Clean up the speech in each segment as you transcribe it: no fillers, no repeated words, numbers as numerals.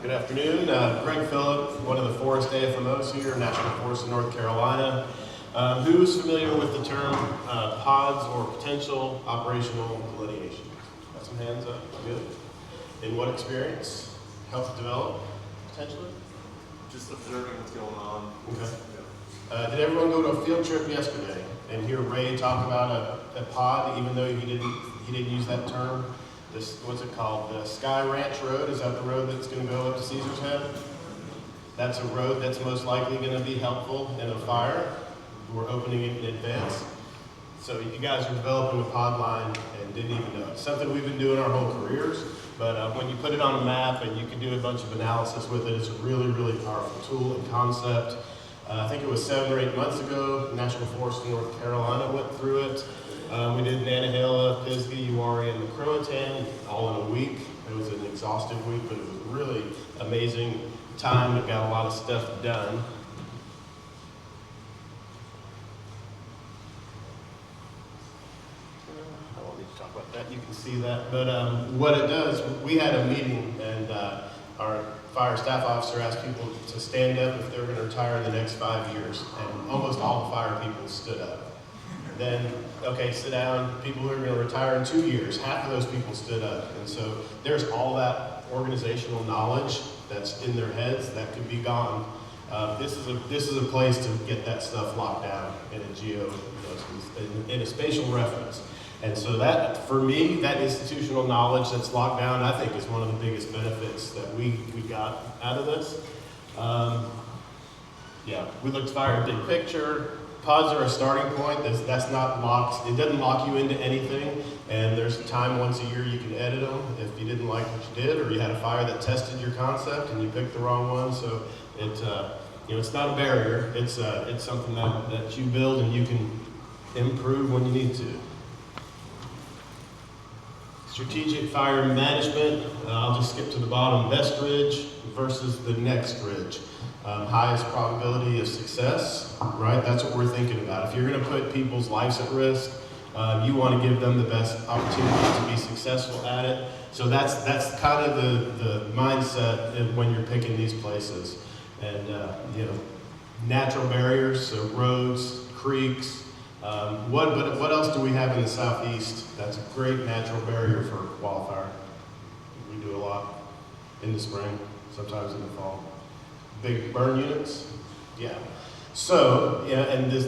Good afternoon. Greg Philipp, one of the Forest AFMOs here, National Forest of North Carolina. Who's familiar with the term pods or potential operational delineation? Got some hands up? Good. In what experience? Help develop, potentially? Just observing what's going on. Okay. Did everyone go to a field trip yesterday and hear Ray talk about a pod, even though he didn't use that term? This, what's it called? The Sky Ranch Road? Is that the road that's going to go up to Caesar's Head? That's a road that's most likely going to be helpful in a fire. We're opening it in advance. So you guys are developing a pod line and didn't even know it. It's something we've been doing our whole careers, but when you put it on a map and you can do a bunch of analysis with it, it's a really, really powerful tool and concept. I think it was 7 or 8 months ago, National Forest of North Carolina went through it. We did Nantahala, Pisgah, Uwharrie, and the Croatan all in a week. It was an exhaustive week, but it was a really amazing time. It got a lot of stuff done. I won't need to talk about that. You can see that. But what it does, we had a meeting, and our fire staff officer asked people to stand up if they were going to retire in the next 5 years, and almost all the fire people stood up. Then, okay, sit down, people who are going to retire in 2 years, half of those people stood up. And so there's all that organizational knowledge that's in their heads that could be gone. This is a place to get that stuff locked down in a in a spatial reference. And so that, for me, that institutional knowledge that's locked down, I think is one of the biggest benefits that we got out of this. Yeah, we looked fire big picture. Pods are a starting point. That's not locked. It doesn't lock you into anything. And there's a time once a year you can edit them if you didn't like what you did, or you had a fire that tested your concept and you picked the wrong one. So it's not a barrier. It's something that you build and you can improve when you need to. Strategic fire management. I'll just skip to the bottom. Best ridge versus the next ridge. Highest probability of success, right? That's what we're thinking about. If you're going to put people's lives at risk, you want to give them the best opportunity to be successful at it. So that's kind of the mindset when you're picking these places. And natural barriers, so roads, creeks. What else do we have in the southeast that's a great natural barrier for wildfire? We do a lot in the spring, sometimes in the fall. Big burn units, yeah. So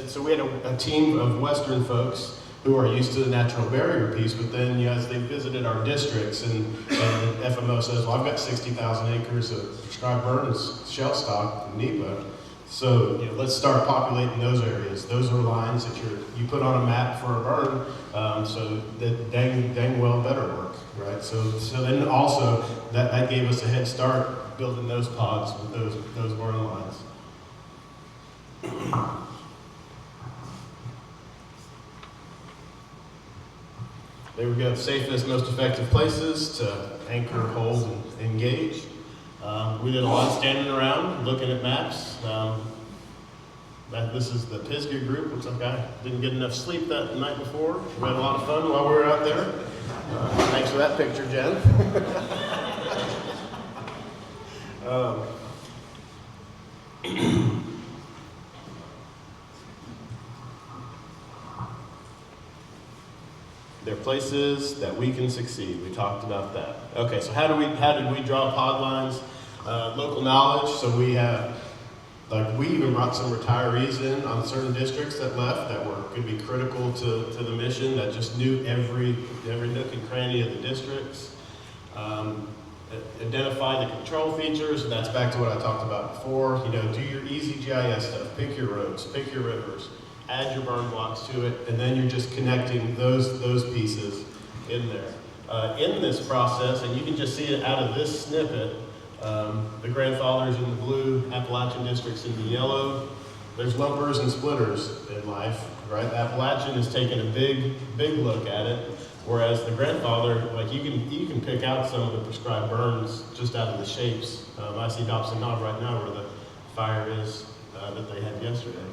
so we had a team of Western folks who are used to the natural barrier piece, but then as they visited our districts, and FMO says, well, I've got 60,000 acres of prescribed burns shell stock in NEPA, so let's start populating those areas. Those are lines that you put on a map for a burn, so that dang well better work, right? So then also that gave us a head start building those pods with those burn lines. There we go, safest, most effective places to anchor, hold, and engage. We did a lot of standing around, looking at maps. This is the Pisgah group. Looks like I didn't get enough sleep that night before. We had a lot of fun while we were out there. Thanks for that picture, Jen. They're places that we can succeed. We talked about that. Okay, so how did we draw pod lines? Local knowledge. So we have, we even brought some retirees in on certain districts that left that could be critical to the mission, that just knew every nook and cranny of the districts. Identify the control features, and that's back to what I talked about before. Do your easy GIS stuff, pick your roads, pick your rivers, add your burn blocks to it, and then you're just connecting those pieces in there. In this process, and you can just see it out of this snippet, the grandfathers in the blue, Appalachian districts in the yellow. There's lumpers and splitters in life, right? Appalachian is taking a big look at it. Whereas the grandfather, you can pick out some of the prescribed burns just out of the shapes. I see Dobson Knob right now where the fire is that they had yesterday.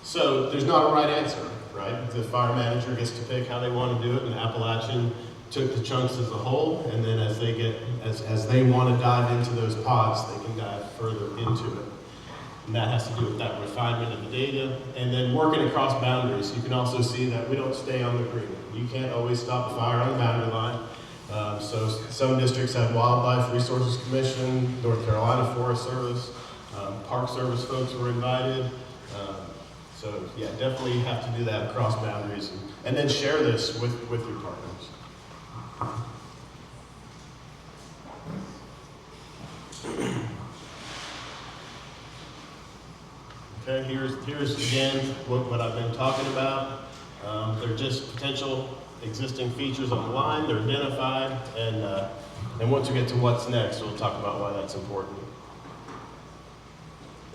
So there's not a right answer, right? The fire manager gets to pick how they want to do it, and Appalachian took the chunks as a whole, and then as they get as they want to dive into those pods, they can dive further into it. And that has to do with that refinement of the data. And then working across boundaries, you can also see that we don't stay on the green. You can't always stop a fire on the boundary line. So some districts have Wildlife Resources Commission, North Carolina Forest Service, Park Service folks were invited. So yeah, definitely have to do that across boundaries, and then share this with your partners. Okay, here's again what I've been talking about. They're just potential existing features on the line. They're identified, and once we get to what's next, we'll talk about why that's important.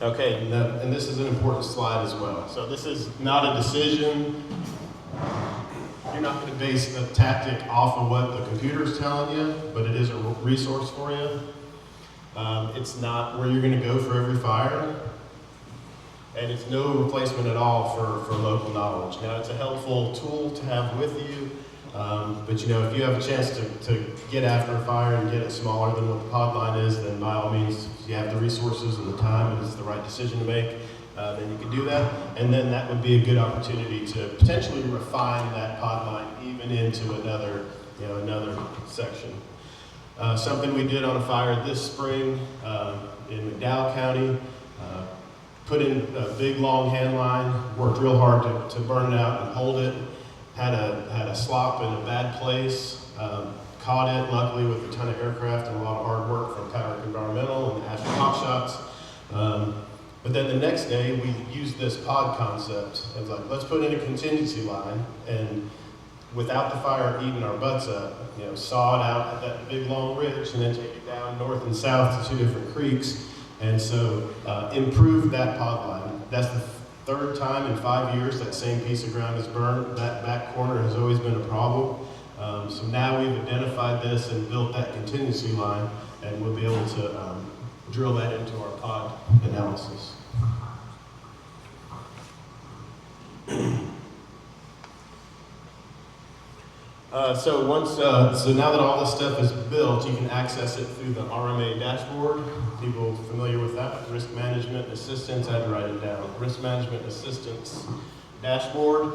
Okay, and this is an important slide as well. So this is not a decision. You're not going to base a tactic off of what the computer's telling you, but it is a resource for you. It's not where you're going to go for every fire, and it's no replacement at all for local knowledge. Now, it's a helpful tool to have with you, but you know, if you have a chance to get after a fire and get it smaller than what the pod line is, then by all means, if you have the resources and the time and it's the right decision to make, then you can do that. And then that would be a good opportunity to potentially refine that pod line even into another section. Something we did on a fire this spring in McDowell County, put in a big long hand line, worked real hard to burn it out and hold it. Had a slop in a bad place, caught it luckily with a ton of aircraft and a lot of hard work from Kyrick Environmental and Ashford Hot Shots. But then the next day we used this pod concept. It was like, let's put in a contingency line, and without the fire eating our butts up, saw it out at that big long ridge and then take it down north and south to 2 different creeks. And so improved that pod line. That's the third time in 5 years that same piece of ground is burned. That back corner has always been a problem. So now we've identified this and built that contingency line, and we'll be able to drill that into our pod analysis. So now that all this stuff is built, you can access it through the RMA dashboard. People familiar with that? Risk Management Assistance, I had to write it down. Risk Management Assistance dashboard.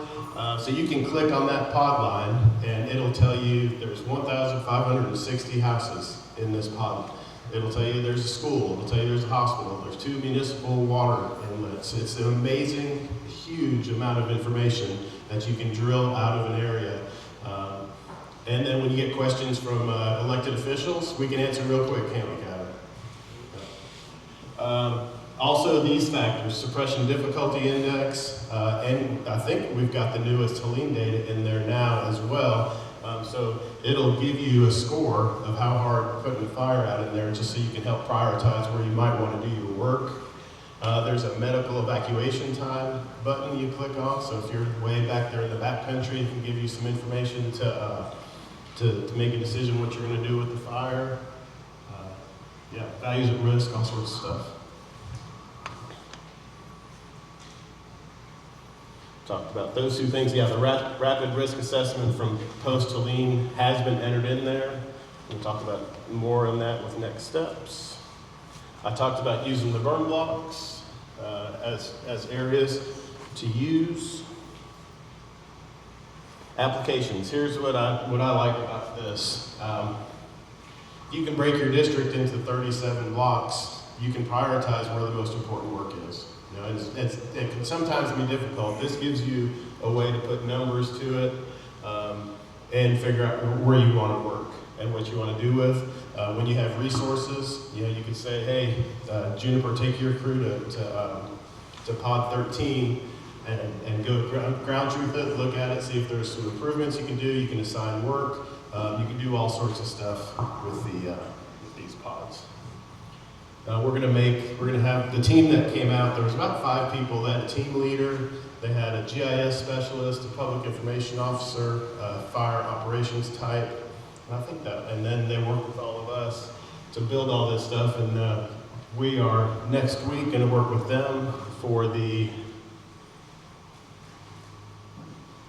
So you can click on that pod line and it'll tell you there's 1,560 houses in this pod. It'll tell you there's a school, it'll tell you there's a hospital, there's 2 municipal water inlets. It's an amazing, huge amount of information that you can drill out of an area. And then when you get questions from elected officials, we can answer real quick, can't we, Kevin? Also, these factors, suppression difficulty index, and I think we've got the newest Helene data in there now as well. So it'll give you a score of how hard putting a fire out in there, just so you can help prioritize where you might want to do your work. There's a medical evacuation time button you click on, so if you're way back there in the back country, it can give you some information to make a decision what you're going to do with the fire. Values at risk, all sorts of stuff. Talked about those 2 things. Yeah, the rapid risk assessment from post-Helene has been entered in there. We'll talk about more on that with next steps. I talked about using the burn blocks as areas to use. Applications. Here's what I like about this. You can break your district into 37 blocks. You can prioritize where the most important work is. It can sometimes be difficult. This gives you a way to put numbers to it and figure out where you want to work and what you want to do with. When you have resources, you can say, hey, Juniper, take your crew to pod 13 and go ground truth it, look at it, see if there's some improvements you can do. You can assign work. You can do all sorts of stuff with these pods. We're gonna have the team that came out. There was about 5 people. They had a team leader. They had a GIS specialist, a public information officer, a fire operations type, and then they worked with all of us to build all this stuff. And we are next week going to work with them for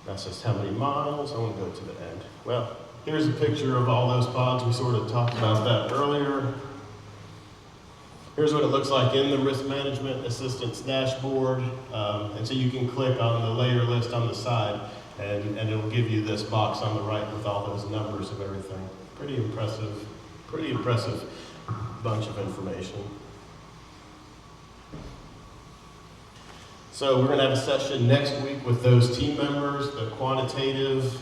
that's just how many miles. I want to go to the end. Well, Here's a picture of all those pods. We sort of talked about that earlier. Here's what it looks like in the risk management assistance dashboard. And so you can click on the layer list on the side, and it'll give you this box on the right with all those numbers of everything. Pretty impressive bunch of information. So we're going to have a session next week with those team members, the quantitative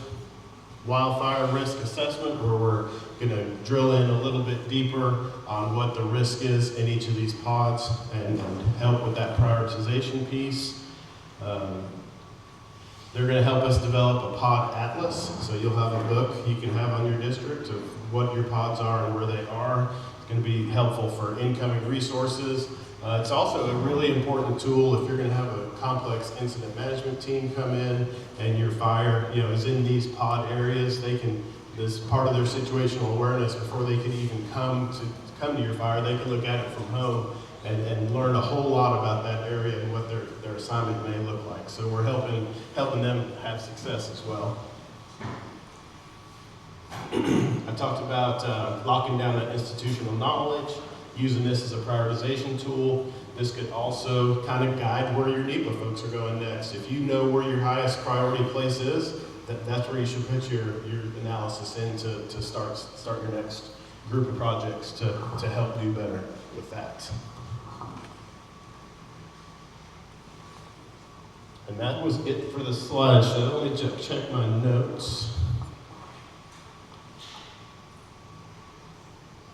wildfire risk assessment, where we're going to drill in a little bit deeper on what the risk is in each of these pods and help with that prioritization piece. They're going to help us develop a pod atlas, so you'll have a book you can have on your district of what your pods are and where they are. It's going to be helpful for incoming resources. It's also a really important tool if you're going to have a complex incident management team come in and your fire, is in these pod areas. They can, this part of their situational awareness before they can even come to your fire. They can look at it from home and learn a whole lot about that area and what their assignment may look like. So we're helping them have success as well. I talked about locking down that institutional knowledge, using this as a prioritization tool. This could also kind of guide where your NEPA folks are going next. If you know where your highest priority place is, that's where you should put your analysis in to start your next group of projects to help do better with that. And that was it for the slideshow. Let me just check my notes.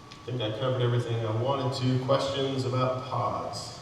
I think I covered everything I wanted to. Questions about pods?